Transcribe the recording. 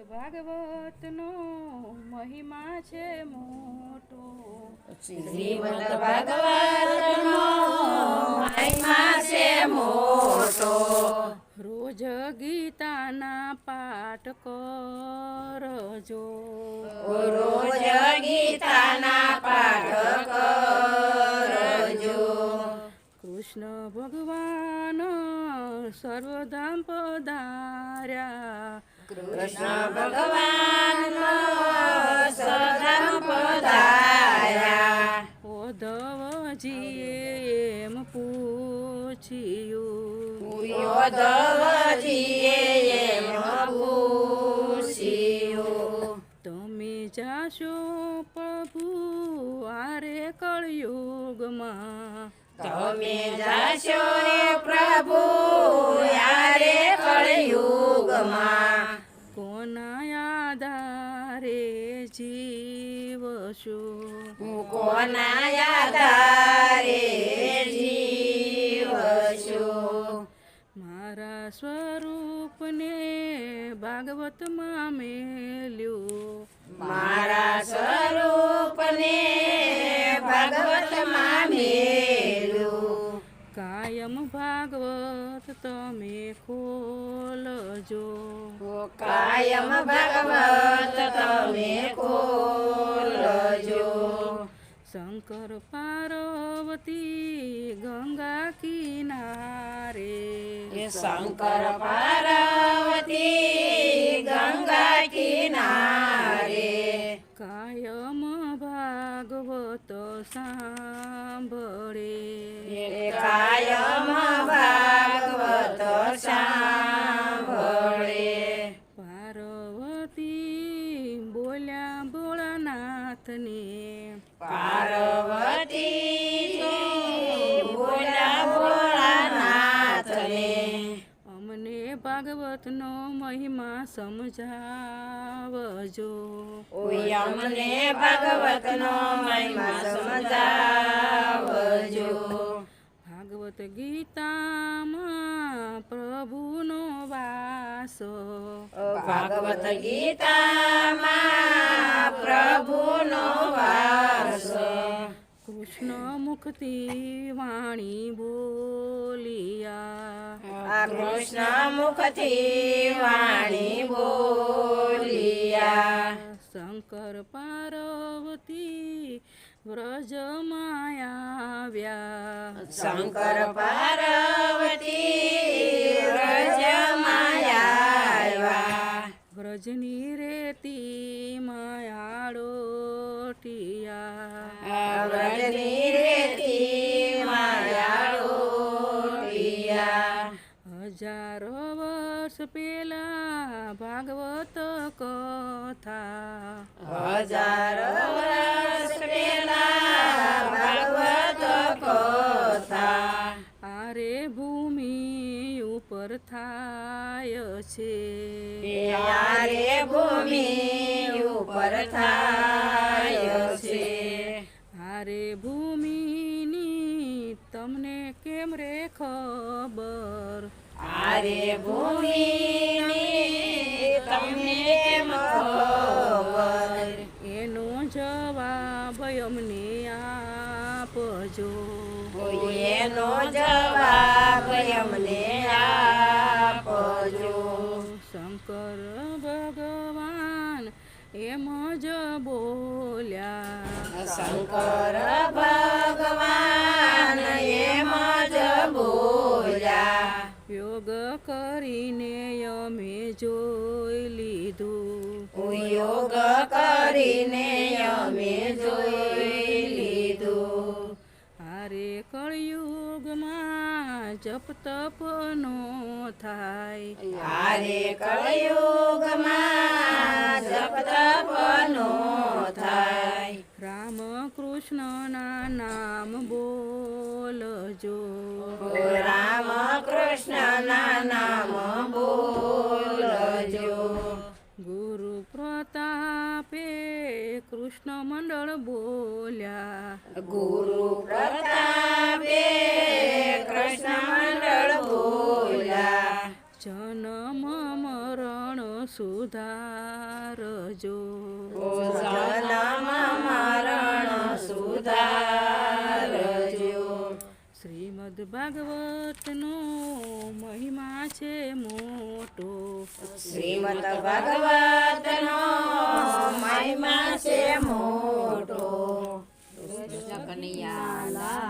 ભાગવતનો મહિમા છે મોટો. શ્રીમદ ભાગવતનો મહિમા છે મોટો. રોજ ગીતાના પાઠ કરજો. રોજ ગીતાના પાઠ કરજો. કૃષ્ણ ભગવાન સર્વધામ પધાર્યા. કૃષ્ણ ભગવાન સર્વધામ પધાર્યા. ઉદ્ધવજીએ એમ પૂછ્યું. ઉદ્ધવજીએ એમ પૂછ્યું. તમે જાશો પ્રભુ આરે કળયુગમાં. તમે જાશો પ્રભુ યારે કળયુગમાં. કોના આધારે જીવશો. કોના આધારે જીવશો. મારા સ્વરૂપને ભાગવતમાં મેલ્યું. મારા સ્વરૂપને ભાગવતમાં મેલ્યું. કાયમ ભાગવત તમે ખોલજો. કાયમ ભાગવત તમે ખોલજો. શંકર પાર્વતી ગંગા કિનારે. શંકર પાર્વતી ગંગા કિનારે. કાયમ ભાગવત સાંભળે. કાયમ ભાગવત સાંભળે. પાર્વતી બોલ્યા ભોળાનાથને. પાર્વતી બોલ્યા ભોળાનાથને. અમને ભાગવતનો મહિમા સમજાવજો. ઓય અમને ભાગવતનો મહિમા સમજાવજો. ભાગવત ગીતામાં પ્રભુનો વાસ. ભાગવત ગીતામાં પ્રભુનો વાસ. કૃષ્ણ મુખથી વાણી બોલિયા. કૃષ્ણ મુખથી વાણી બોલિયા. શંકર પાર્વતી વ્રજમાં આવ્યા. શંકર પાર્વતી વ્રજમાં આવ્યા. વ્રજની રેતી માયાળોટિયા. વ્રજની રેતી માયાળોટિયા. હજારો વર્ષ પેલા ભાગવત કથા. હજાર વર્ષ પહેલા ભાગવત કથા. આરે ભૂમિ ઉપર થાય છે. યારે ભૂમિ ઉપર થાય છે. આરે ભૂમિની તમને કેમ રે ખબર. આરે ભૂમિની તમને કેમ ખબર. એનો જવાબ અમને આપજો. એનો જવાબ અમને આપજો. શંકર ભગવાન એમ જ બોલ્યા. શંકર ભગવાન એમ જ બોલ્યા. યોગ કરીને અમે જોઈ લીધું. યોગ કરીને અમે જોઈ લીધું. હારે કળયુગમાં જપ તપ નો થાય. હારે કળયુગમાં જપ તપ નો થાય. રામ કૃષ્ણના નામ બોલજો. રામ કૃષ્ણના નામ બોલજો. ગુરુ પ્રતાપે કૃષ્ણ મંડળ બોલ્યા. ગુરુ પ્રતાપે કૃષ્ણ મંડળ બોલ્યા. જન્મ મરણ સુધારજો. જન્મ મરણ સુધારજો. શ્રીમદ ભાગવતનો મહિમા છે મોટો. શ્રીમદ ભાગવતનો મહિમા છે મોટો.